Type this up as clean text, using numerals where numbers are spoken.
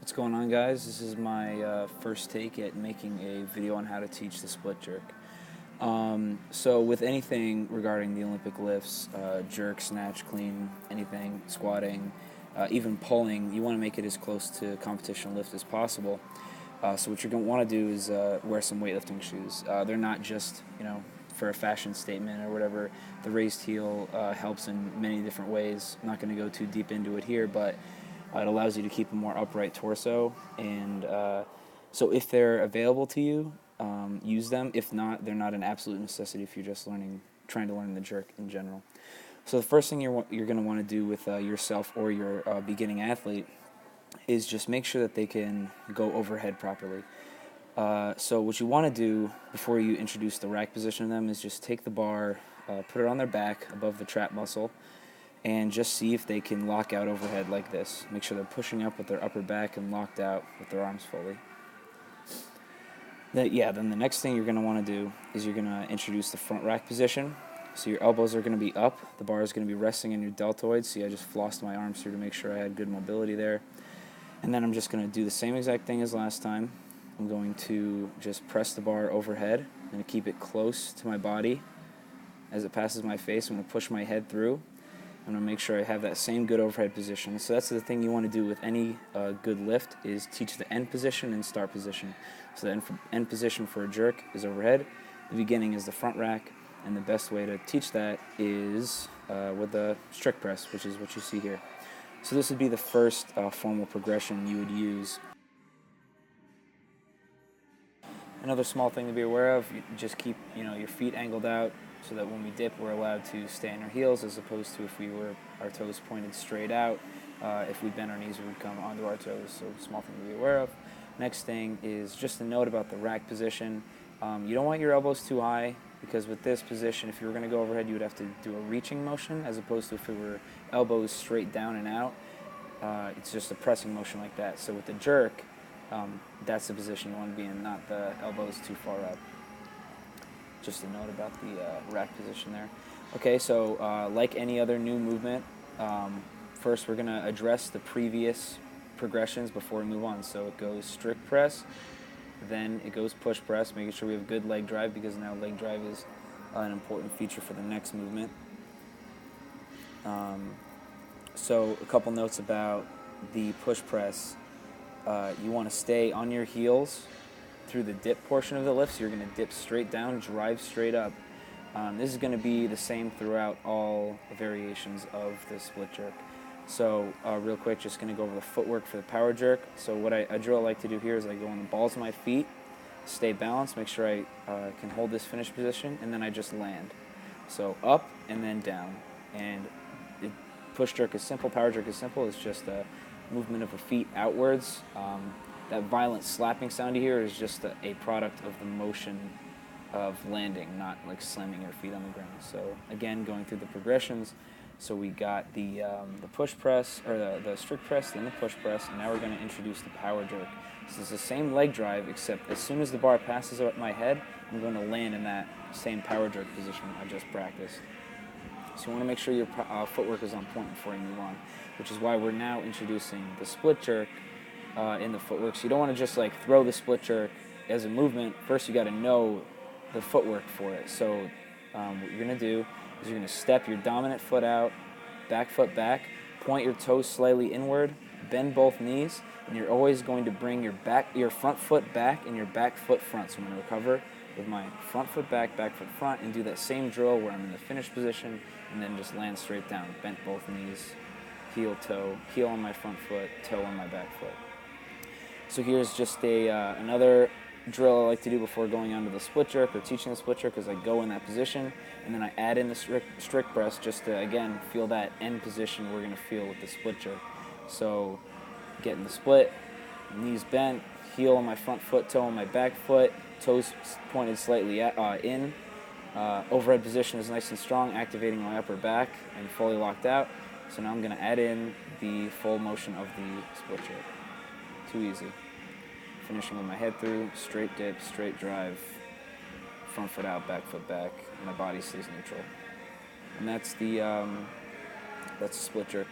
What's going on, guys? This is my first take at making a video on how to teach the split jerk. So with anything regarding the Olympic lifts, jerk, snatch, clean, anything, squatting, even pulling, you want to make it as close to competition lift as possible. So what you're going to want to do is wear some weightlifting shoes. They're not just, for a fashion statement or whatever. The raised heel helps in many different ways. I'm not going to go too deep into it here, but it allows you to keep a more upright torso, and so if they're available to you, use them. If not, they're not an absolute necessity if you're just trying to learn the jerk in general. So the first thing you're going to want to do with yourself or your beginning athlete is just make sure that they can go overhead properly. So what you want to do before you introduce the rack position to them is just take the bar, put it on their back above the trap muscle, and just see if they can lock out overhead like this. Make sure they're pushing up with their upper back and locked out with their arms fully. Then the next thing you're going to want to do is you're going to introduce the front rack position. So your elbows are going to be up, the bar is going to be resting in your deltoid. See, I just flossed my arms here to make sure I had good mobility there. And then I'm just going to do the same exact thing as last time. I'm going to just press the bar overhead. I'm going to keep it close to my body as it passes my face. I'm going to push my head through. I'm going to make sure I have that same good overhead position. So that's the thing you want to do with any good lift, is teach the end position and start position. So the end position for a jerk is overhead. The beginning is the front rack. And the best way to teach that is with the strict press, which is what you see here. So this would be the first formal progression you would use. Another small thing to be aware of, you just keep your feet angled out so that when we dip, we're allowed to stay on our heels, as opposed to if we were our toes pointed straight out. If we bend our knees, we would come onto our toes, so small thing to be aware of. Next thing is just a note about the rack position. You don't want your elbows too high, because with this position, if you were going to go overhead, you would have to do a reaching motion, as opposed to if it were elbows straight down and out. It's just a pressing motion like that. So with the jerk, that's the position you want to be in, not the elbows too far up. Just a note about the rack position there. Okay, so like any other new movement, first we're going to address the previous progressions before we move on. So it goes strict press, then it goes push press, making sure we have good leg drive, because now leg drive is an important feature for the next movement. So a couple notes about the push press. You want to stay on your heels through the dip portion of the lift, so you're going to dip straight down, drive straight up. This is going to be the same throughout all variations of the split jerk. So real quick, just going to go over the footwork for the power jerk. So a drill I like to do here is I go on the balls of my feet, stay balanced, make sure I can hold this finish position, and then I just land. So up and then down. And push jerk is simple, power jerk is simple. It's just a movement of the feet outwards. That violent slapping sound you hear is just a product of the motion of landing, not like slamming your feet on the ground. So again, going through the progressions. So we got the push press, or the strict press, then the push press, and now we're going to introduce the power jerk. So it's the same leg drive, except as soon as the bar passes up my head, I'm going to land in that same power jerk position I just practiced. So you want to make sure your footwork is on point before you move on, which is why we're now introducing the split jerk in the footwork. So you don't want to just like throw the split jerk as a movement. First, you got to know the footwork for it. So what you're going to do is you're going to step your dominant foot out, back foot back, point your toes slightly inward, bend both knees, and you're always going to bring your front foot back and your back foot front. So I'm going to recover with my front foot back foot front, and do that same drill where I'm in the finish position, and then just land straight down, bent both knees, heel on my front foot, toe on my back foot. So here's just another drill I like to do before going on to the split jerk or teaching the split jerk, is I go in that position, and then I add in the strict press just to, again, feel that end position we're going to feel with the split jerk. So getting the split, knees bent, heel on my front foot, toe on my back foot, toes pointed slightly in. Overhead position is nice and strong, activating my upper back and fully locked out. So now I'm going to add in the full motion of the split jerk. Too easy. Finishing with my head through, straight dip, straight drive, front foot out, back foot back, my body stays neutral. And that's the split jerk.